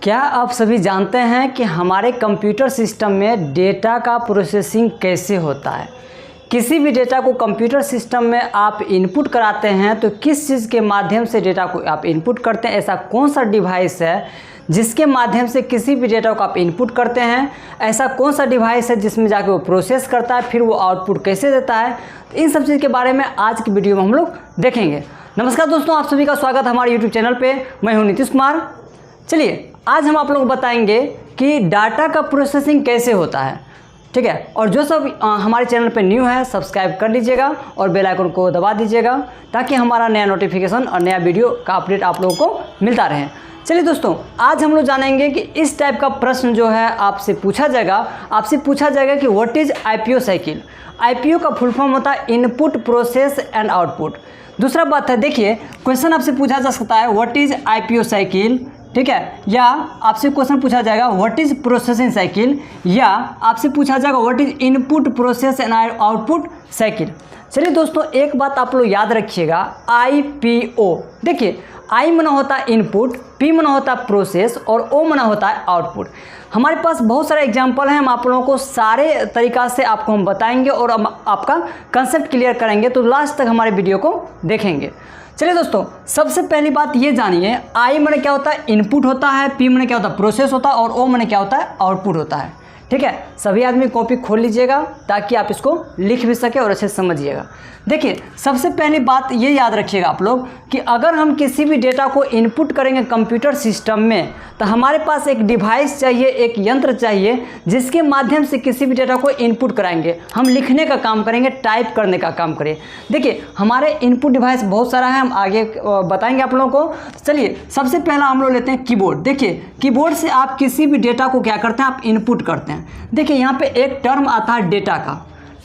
क्या आप सभी जानते हैं कि हमारे कंप्यूटर सिस्टम में डेटा का प्रोसेसिंग कैसे होता है। किसी भी डेटा को कंप्यूटर सिस्टम में आप इनपुट कराते हैं तो किस चीज़ के माध्यम से डेटा को आप इनपुट करते हैं। ऐसा कौन सा डिवाइस है जिसके माध्यम से किसी भी डेटा को आप इनपुट करते हैं। ऐसा कौन सा डिवाइस है जिसमें जाके वो प्रोसेस करता है, फिर वो आउटपुट कैसे देता है। तो इन सब चीज़ के बारे में आज की वीडियो में हम लोग देखेंगे। नमस्कार दोस्तों, आप सभी का स्वागत है हमारे यूट्यूब चैनल पे। मैं हूं नीतीश कुमार। चलिए आज हम आप लोग बताएंगे कि डाटा का प्रोसेसिंग कैसे होता है, ठीक है। और जो सब हमारे चैनल पे न्यू है सब्सक्राइब कर लीजिएगा और बेल आइकन को दबा दीजिएगा ताकि हमारा नया नोटिफिकेशन और नया वीडियो का अपडेट आप लोगों को मिलता रहे। चलिए दोस्तों, आज हम लोग जानेंगे कि इस टाइप का प्रश्न जो है आपसे पूछा जाएगा कि what is IPO cycle. IPO का फुल फॉर्म होता है इनपुट प्रोसेस एंड आउटपुट। दूसरा बात है, देखिए क्वेश्चन आपसे पूछा जा सकता है व्हाट इज आईपीओ साइकिल, ठीक है, या आपसे क्वेश्चन पूछा जाएगा व्हाट इज प्रोसेसिंग साइकिल, या आपसे पूछा जाएगा what is input process and output cycle. चलिए दोस्तों, एक बात आप लोग याद रखिएगा, आईपीओ। देखिए आई मना होता है इनपुट, पी मना होता है प्रोसेस और ओ मना होता है आउटपुट। हमारे पास बहुत सारे एग्जाम्पल हैं, हम आप लोगों को सारे तरीक़ा से आपको हम बताएंगे और हम आपका कंसेप्ट क्लियर करेंगे, तो लास्ट तक हमारे वीडियो को देखेंगे। चलिए दोस्तों, सबसे पहली बात ये जानिए, आई मने क्या होता है इनपुट होता है, पी मने क्या होता है प्रोसेस होता है और ओ मने क्या होता है आउटपुट होता है, ठीक है। सभी आदमी कॉपी खोल लीजिएगा ताकि आप इसको लिख भी सके और अच्छे से समझिएगा। देखिए सबसे पहली बात ये याद रखिएगा आप लोग कि अगर हम किसी भी डेटा को इनपुट करेंगे कंप्यूटर सिस्टम में तो हमारे पास एक डिवाइस चाहिए, एक यंत्र चाहिए जिसके माध्यम से किसी भी डेटा को इनपुट कराएंगे। हम लिखने का काम करेंगे, टाइप करने का काम करें। देखिए हमारे इनपुट डिवाइस बहुत सारा है, हम आगे बताएंगे आप लोगों को। चलिए सबसे पहला हम लोग लेते हैं कीबोर्ड। देखिए कीबोर्ड से आप किसी भी डेटा को क्या करते हैं, आप इनपुट करते हैं। देखिए यहाँ पे एक टर्म आता है डेटा का।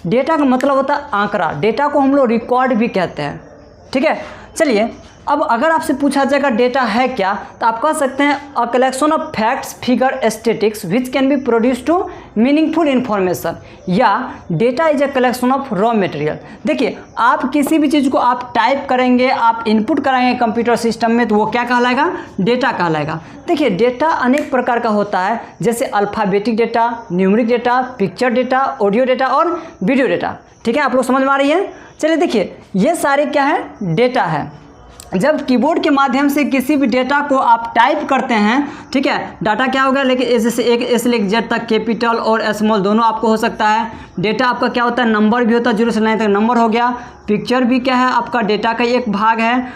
डेटा का मतलब होता है आंकड़ा। डेटा को हम लोग रिकॉर्ड भी कहते हैं, ठीक है। चलिए अब अगर आपसे पूछा जाएगा डेटा है क्या, तो आप कह सकते हैं a collection of facts figure statistics which can be produce to meaningful information, या data is a collection of raw material. देखिए आप किसी भी चीज़ को आप टाइप करेंगे, आप इनपुट कराएंगे कंप्यूटर सिस्टम में, तो वो क्या कहलाएगा, डेटा कहलाएगा। देखिए डेटा अनेक प्रकार का होता है, जैसे alphabetic data, numeric data, picture data, audio data और वीडियो डेटा, ठीक है। आप लोग समझ में आ रही है। चलिए देखिए ये सारे क्या है, डेटा है। जब कीबोर्ड के माध्यम से किसी भी डेटा को आप टाइप करते हैं, ठीक है, डाटा क्या होगा, लेकिन जैसे एक एस से जेड तक कैपिटल और स्मॉल दोनों आपको हो सकता है। डेटा आपका क्या होता है, नंबर भी होता है, 0 से 9 तक नंबर हो गया। पिक्चर भी क्या है, आपका डेटा का एक भाग है।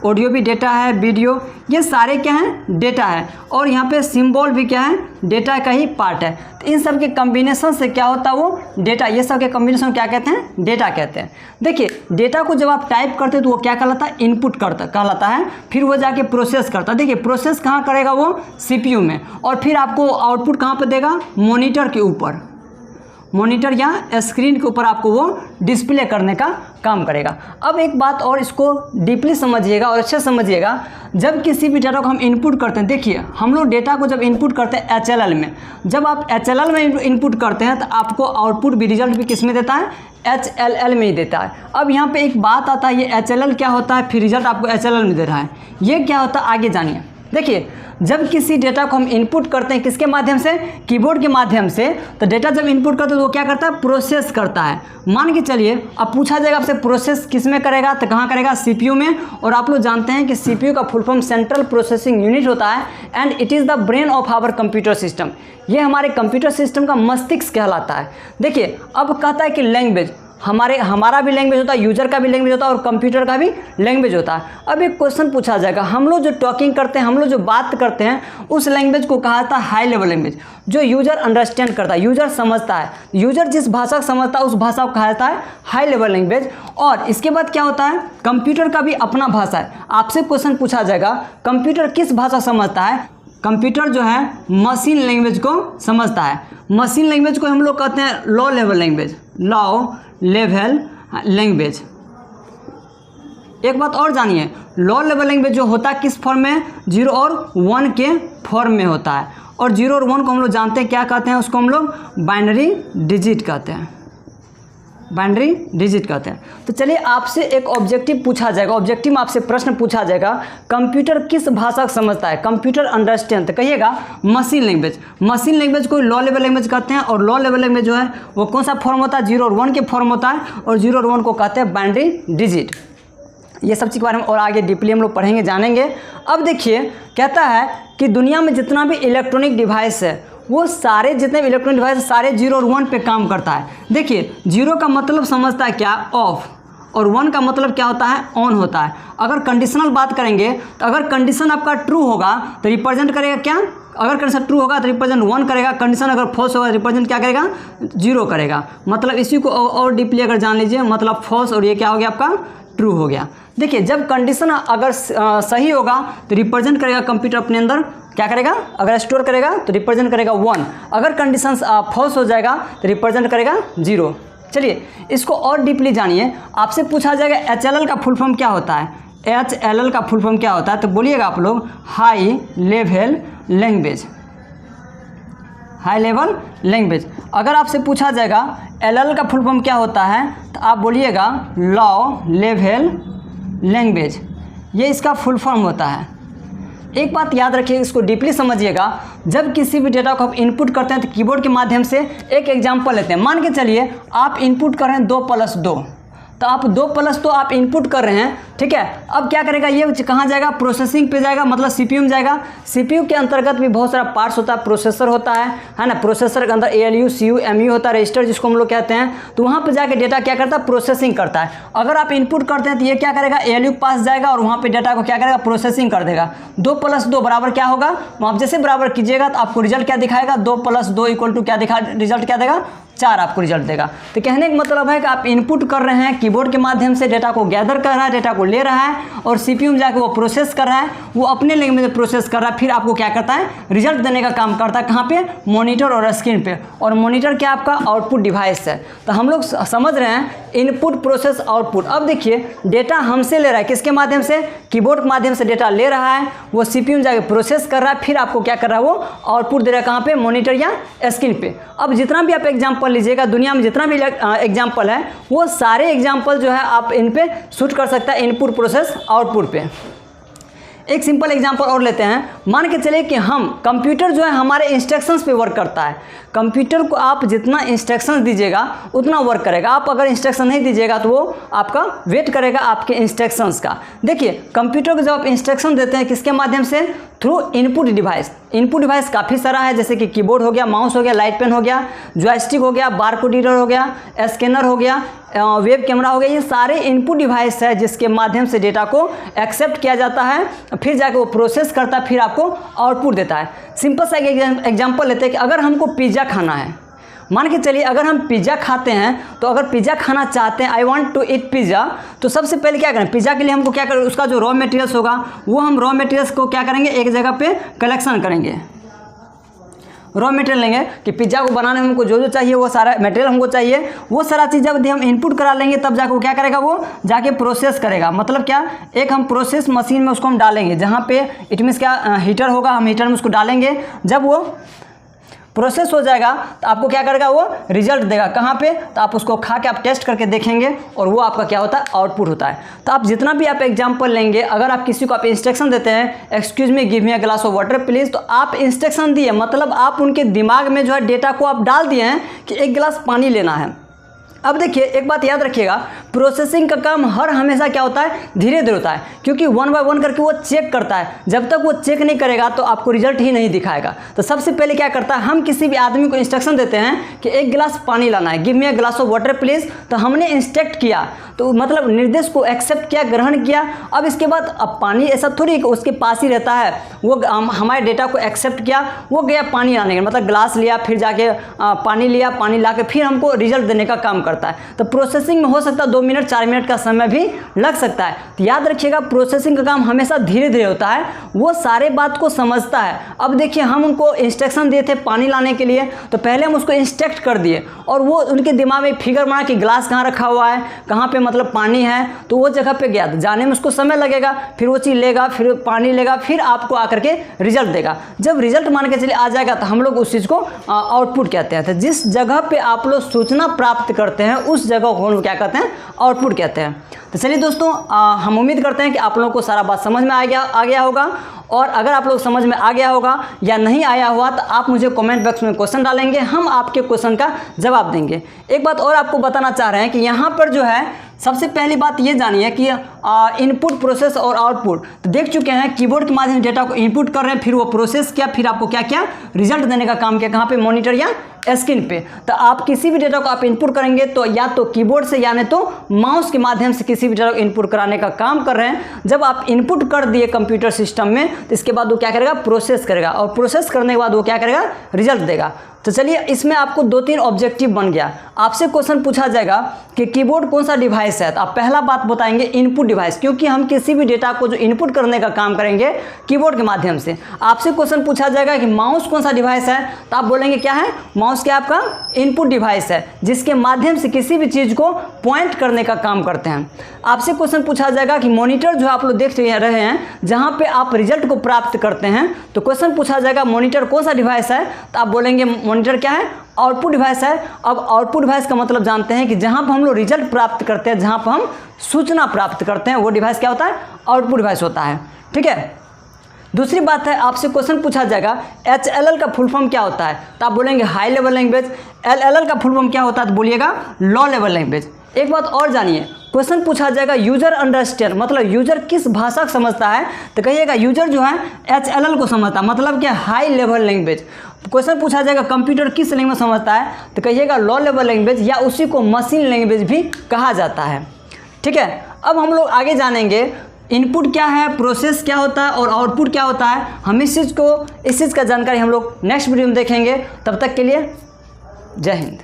ऑडियो भी डेटा है, वीडियो, ये सारे क्या हैं, डेटा है। और यहाँ पे सिंबल भी क्या है, डेटा का ही पार्ट है। तो इन सब के कम्बिनेशन से क्या होता है, वो डेटा, ये सब के कम्बिनेशन क्या कहते हैं, डेटा कहते हैं। देखिए डेटा को जब आप टाइप करते हैं तो वो क्या कहलाता है, इनपुट कहलाता है। फिर वो जाके प्रोसेस करता है। देखिए प्रोसेस कहाँ करेगा, वो सीपीयू में, और फिर आपको आउटपुट कहाँ पर देगा, मॉनिटर के ऊपर, मॉनिटर या स्क्रीन के ऊपर आपको वो डिस्प्ले करने का काम करेगा। अब एक बात और, इसको डीपली समझिएगा और अच्छे समझिएगा। जब किसी भी डेटा को हम इनपुट करते हैं, देखिए हम लोग डेटा को जब इनपुट करते हैं HLL में, जब आप HLL में इनपुट करते हैं तो आपको आउटपुट भी, रिजल्ट भी किस में देता है, HLL में ही देता है। अब यहाँ पे एक बात आता है, ये HLL क्या होता है, फिर रिजल्ट आपको HLL में दे रहा है, ये क्या होता है आगे जानिए। देखिए जब किसी डेटा को हम इनपुट करते हैं किसके माध्यम से, कीबोर्ड के माध्यम से, तो डेटा जब इनपुट करते हैं तो वो क्या करता है, प्रोसेस करता है। मान के चलिए अब पूछा जाएगा आपसे प्रोसेस किस में करेगा, तो कहाँ करेगा, सीपीयू में। और आप लोग जानते हैं कि सीपीयू का full form central processing unit होता है and it is the brain of our computer system. ये हमारे कंप्यूटर सिस्टम का मस्तिष्क कहलाता है। देखिए अब कहता है कि लैंग्वेज, हमारा भी लैंग्वेज होता है, यूजर का भी लैंग्वेज होता है और कंप्यूटर का भी लैंग्वेज होता है। अब एक क्वेश्चन पूछा जाएगा, हम लोग जो टॉकिंग करते हैं, हम लोग जो बात करते हैं, उस लैंग्वेज को कहा जाता है हाई लेवल लैंग्वेज, जो यूजर अंडरस्टैंड करता है, यूजर समझता है। यूजर जिस भाषा को समझता है उस भाषा को कहा जाता है हाई लेवल लैंग्वेज। और इसके बाद क्या होता है, कंप्यूटर का भी अपना भाषा है। आपसे क्वेश्चन पूछा जाएगा कंप्यूटर किस भाषा समझता है, कंप्यूटर जो है मशीन लैंग्वेज को समझता है। मशीन लैंग्वेज को हम लोग कहते हैं low level language, low level language. एक बात और जानिए, लो लेवल लैंग्वेज जो होता है किस फॉर्म में, 0 और 1 के फॉर्म में होता है। और 0 और 1 को हम लोग जानते हैं क्या कहते हैं, उसको हम लोग बाइनरी डिजिट कहते हैं। बाइनरी डिजिट कहते हैं। तो चलिए आपसे एक ऑब्जेक्टिव पूछा जाएगा, ऑब्जेक्टिव में आपसे प्रश्न पूछा जाएगा, कंप्यूटर किस भाषा को समझता है? कंप्यूटर अंडरस्टैंड, तो कहिएगा मशीन लैंग्वेज। मशीन लैंग्वेज को लो लेवल लैंग्वेज कहते हैं, और लो लेवल लैंग्वेज जो है वो कौन सा फॉर्म होता है? 0 और 1 के फॉर्म होता है, और 0 और 1 को कहते हैं बाइनरी डिजिट। ये सब चीज़ के बारे में और आगे डीपली हम लोग पढ़ेंगे, जानेंगे। अब देखिए कहता है कि दुनिया में जितना भी इलेक्ट्रॉनिक डिवाइस है वो सारे जितने भी इलेक्ट्रॉनिक डिवाइस सारे 0 और 1 पे काम करता है। देखिए 0 का मतलब समझता है क्या? ऑफ, और 1 का मतलब क्या होता है? ऑन होता है। अगर कंडीशनल बात करेंगे तो अगर कंडीशन आपका ट्रू होगा तो रिप्रेजेंट करेगा क्या? अगर कंडीशन ट्रू होगा तो रिप्रेजेंट 1 करेगा, कंडीशन अगर फॉल्स होगा तो रिप्रेजेंट क्या करेगा? 0 करेगा। मतलब इसी को और डीपली अगर जान लीजिए, मतलब फॉल्स और ये क्या हो गया आपका? ट्रू हो गया। देखिए जब कंडीशन अगर सही होगा तो रिप्रेजेंट करेगा कंप्यूटर अपने अंदर क्या करेगा? अगर स्टोर करेगा तो रिप्रेजेंट करेगा 1, अगर कंडीशन फॉल्स हो जाएगा तो रिप्रेजेंट करेगा 0। चलिए इसको और डीपली जानिए। आपसे पूछा जाएगा HLL का फुल फॉर्म क्या होता है? HLL का फुल फॉर्म क्या होता है? तो बोलिएगा आप लोग high level language, high level language. अगर आपसे पूछा जाएगा LL का फुल फॉर्म क्या होता है तो आप बोलिएगा लो लेवल लैंग्वेज, ये इसका फुल फॉर्म होता है। एक बात याद रखिए, इसको डीपली समझिएगा। जब किसी भी डेटा को आप इनपुट करते हैं तो कीबोर्ड के माध्यम से एक एग्जांपल लेते हैं। मान के चलिए आप इनपुट कर रहे हैं 2 + 2, तो आप 2 + 2 आप इनपुट कर रहे हैं, ठीक है। अब क्या करेगा? ये कहाँ जाएगा? प्रोसेसिंग पे जाएगा, मतलब CPU में जाएगा। CPU के अंतर्गत भी बहुत सारा पार्ट्स होता है, प्रोसेसर होता है ना। प्रोसेसर के अंदर ALU, CU, MU होता है, रजिस्टर जिसको हम लोग कहते हैं। तो वहाँ पे जाके डेटा क्या करता है? प्रोसेसिंग करता है। अगर आप इनपुट करते हैं तो ये क्या करेगा? ALU के पास जाएगा और वहाँ पर डेटा को क्या करेगा? प्रोसेसिंग कर देगा। 2 + 2 बराबर क्या होगा? आप जैसे बराबर कीजिएगा तो आपको रिजल्ट क्या दिखाएगा? 2 + 2 = क्या दिखा? रिजल्ट क्या देगा? 4 आपको रिजल्ट देगा। तो कहने का मतलब है कि आप इनपुट कर रहे हैं, कीबोर्ड के माध्यम से डेटा को गैदर कर रहा है, डेटा को ले रहा है, और CPU में जाकर वो प्रोसेस कर रहा है, वो अपने लैंग्वेज में प्रोसेस कर रहा है, फिर आपको क्या करता है? रिजल्ट देने का काम करता है। कहाँ पे? मॉनिटर और स्क्रीन पे। और मॉनिटर क्या आपका? आउटपुट डिवाइस है। तो हम लोग समझ रहे हैं इनपुट प्रोसेस आउटपुट। अब देखिए डेटा हमसे ले रहा है, किसके माध्यम से? कीबोर्ड के माध्यम से डेटा ले रहा है, वो CPU में जाकर प्रोसेस कर रहा है, फिर आपको क्या कर रहा है? वो आउटपुट दे रहा है। कहाँ पे? मॉनिटर या स्क्रीन पे। अब जितना भी आप एग्जाम्पल लीजिएगा, दुनिया में जितना भी एग्जाम्पल है वो सारे एग्जाम्पल जो है आप इन पे शूट कर सकते हैं, इनपुट प्रोसेस आउटपुट पे। एक सिंपल एग्जांपल और लेते हैं। मान के चलिए कि हम कंप्यूटर जो है हमारे इंस्ट्रक्शंस पे वर्क करता है। कंप्यूटर को आप जितना इंस्ट्रक्शंस दीजिएगा उतना वर्क करेगा। आप अगर इंस्ट्रक्शन नहीं दीजिएगा तो वो आपका वेट करेगा आपके इंस्ट्रक्शंस का। देखिए कंप्यूटर को जब आप इंस्ट्रक्शन देते हैं किसके माध्यम से? Through input device. Input device काफ़ी सारा है, जैसे कि कीबोर्ड हो गया, माउस हो गया, लाइट पेन हो गया, जॉयस्टिक हो गया, बारकोड रीडर हो गया, स्कैनर हो गया, वेब कैमरा हो गया। ये सारे इनपुट डिवाइस है जिसके माध्यम से डेटा को एक्सेप्ट किया जाता है, फिर जाकर वो प्रोसेस करता है, फिर आपको आउटपुट देता है। सिंपल सा एक एग्जांपल लेते हैं कि अगर हमको पिज़्ज़ा खाना है, मान के चलिए अगर हम पिज़्ज़ा खाते हैं, तो अगर पिज़्ज़ा खाना चाहते हैं, I want to eat pizza, तो सबसे पहले क्या करें? पिज़्ज़ा के लिए हमको क्या करें? उसका जो रॉ मटेरियल्स होगा वो हम रॉ मटेरियल्स को क्या करेंगे? एक जगह पे कलेक्शन करेंगे, रॉ मटेरियल लेंगे कि पिज़्ज़ा को बनाने में हमको जो जो चाहिए वो सारा मटेरियल हमको चाहिए। वो सारा चीज़ जब हम इनपुट करा लेंगे तब जाकर वो क्या करेगा? वो जाके प्रोसेस करेगा। मतलब क्या? एक हम प्रोसेस मशीन में उसको हम डालेंगे, जहाँ पे इट मीन्स क्या हीटर होगा, हम हीटर में उसको डालेंगे। जब वो प्रोसेस हो जाएगा तो आपको क्या करेगा? वो रिजल्ट देगा। कहाँ पे? तो आप उसको खा के आप टेस्ट करके देखेंगे और वो आपका क्या होता है? आउटपुट होता है। तो आप जितना भी आप एग्जांपल लेंगे, अगर आप किसी को आप इंस्ट्रक्शन देते हैं, excuse me give me a glass of water please, तो आप इंस्ट्रक्शन दिए, मतलब आप उनके दिमाग में जो है डेटा को आप डाल दिए हैं कि 1 गिलास पानी लेना है। अब देखिए एक बात याद रखिएगा, प्रोसेसिंग का काम हर हमेशा क्या होता है? धीरे धीरे होता है, क्योंकि 1 बाय 1 करके वो चेक करता है। जब तक वो चेक नहीं करेगा तो आपको रिजल्ट ही नहीं दिखाएगा। तो सबसे पहले क्या करता है? हम किसी भी आदमी को इंस्ट्रक्शन देते हैं कि 1 गिलास पानी लाना है, give me a glass of water please, तो हमने इंस्ट्रक्ट किया, तो मतलब निर्देश को एक्सेप्ट किया, ग्रहण किया। अब इसके बाद अब पानी ऐसा थोड़ी उसके पास ही रहता है, वो हमारे डेटा को एक्सेप्ट किया, वो गया पानी लाने का, मतलब ग्लास लिया, फिर जाके पानी लिया, पानी ला के फिर हमको रिजल्ट देने का काम करता है। तो प्रोसेसिंग में हो सकता है 2 मिनट 4 मिनट का समय भी लग सकता है। तो याद रखिएगा प्रोसेसिंग का काम हमेशा धीरे धीरे होता है, वो सारे बात को समझता है। अब देखिए हम उनको इंस्ट्रक्शन दिए थे पानी लाने के लिए, तो पहले हम उसको इंस्ट्रक्ट कर दिए और वो उनके दिमाग में फिगर बना कि ग्लास कहाँ रखा हुआ है, कहाँ पे मतलब पानी है, तो वो जगह पे गया। जाने में उसको समय लगेगा, फिर वो चीज़ लेगा, फिर पानी लेगा, फिर आपको आकर के रिजल्ट देगा। जब रिजल्ट मान के चलिए आ जाएगा तो हम लोग उस चीज़ को आउटपुट कहते हैं। तो जिस जगह पे आप लोग सूचना प्राप्त करते करते हैं उस जगह को हम लोग क्या कहते हैं, आउटपुट कहते हैं। तो चलिए दोस्तों, हम उम्मीद करते हैं कि आप लोगों को सारा बात समझ में आ गया होगा। और अगर आप लोग समझ में आ गया होगा या नहीं आया हुआ तो आप मुझे कमेंट बॉक्स में क्वेश्चन डालेंगे, हम आपके क्वेश्चन का जवाब देंगे। एक बात और आपको बताना चाह रहे हैं कि यहाँ पर जो है सबसे पहली बात ये जानिए कि इनपुट, प्रोसेस और आउटपुट। तो देख चुके हैं कीबोर्ड के माध्यम से डेटा को इनपुट कर रहे हैं, फिर वो प्रोसेस किया, फिर आपको क्या क्या रिजल्ट देने का काम किया, कहाँ पे, मॉनिटर या स्क्रीन पे। तो आप किसी भी डेटा को आप इनपुट करेंगे तो या तो कीबोर्ड से यानी तो माउस के माध्यम से किसी भी डेटा को इनपुट कराने का काम कर रहे हैं। जब आप इनपुट कर दिए कंप्यूटर सिस्टम में तो इसके बाद वो क्या करेगा, प्रोसेस करेगा, और प्रोसेस करने के बाद वो क्या करेगा, रिजल्ट देगा। तो चलिए, इसमें आपको 2-3 ऑब्जेक्टिव बन गया। आपसे क्वेश्चन पूछा जाएगा कि कीबोर्ड कौन सा डिवाइस है, तो आप पहला बात बताएंगे इनपुट डिवाइस, क्योंकि हम किसी भी डेटा को जो इनपुट करने का काम करेंगे कीबोर्ड के माध्यम से। आपसे क्वेश्चन पूछा जाएगा कि माउस कौन सा डिवाइस है, तो आप बोलेंगे क्या है, माउस क्या आपका इनपुट डिवाइस है, जिसके माध्यम से किसी भी चीज़ को पॉइंट करने का काम करते हैं। आपसे क्वेश्चन पूछा जाएगा कि मॉनिटर जो आप लोग देख रहे हैं, जहाँ पे आप रिजल्ट को प्राप्त करते हैं, तो क्वेश्चन पूछा जाएगा मॉनिटर कौन सा डिवाइस है, तो आप बोलेंगे मॉनिटर क्या है, आउटपुट डिवाइस है। अब आउटपुट डिवाइस का मतलब जानते हैं कि जहाँ पर हम लोग रिजल्ट प्राप्त करते हैं, जहाँ पर हम सूचना प्राप्त करते हैं, वो डिवाइस क्या होता है, आउटपुट डिवाइस होता है। ठीक है। दूसरी बात है, आपसे क्वेश्चन पूछा जाएगा HLL का फुल फॉर्म क्या होता है, तो आप बोलेंगे हाई लेवल लैंग्वेज। LLL का फुल फॉर्म क्या होता है, तो बोलिएगा लो लेवल लैंग्वेज। एक बात और जानिए, क्वेश्चन पूछा जाएगा यूजर अंडरस्टैंड, मतलब यूजर किस भाषा को समझता है, तो कहिएगा यूजर जो है HLL को समझता है, मतलब क्या, हाई लेवल लैंग्वेज। क्वेश्चन पूछा जाएगा कंप्यूटर किस लैंग्वेज समझता है, तो कहिएगा लो लेवल लैंग्वेज, या उसी को मशीन लैंग्वेज भी कहा जाता है। ठीक है। अब हम लोग आगे जानेंगे इनपुट क्या है, प्रोसेस क्या होता है और आउटपुट क्या होता है। हम इस चीज़ का जानकारी हम लोग नेक्स्ट वीडियो में देखेंगे। तब तक के लिए जय हिंद।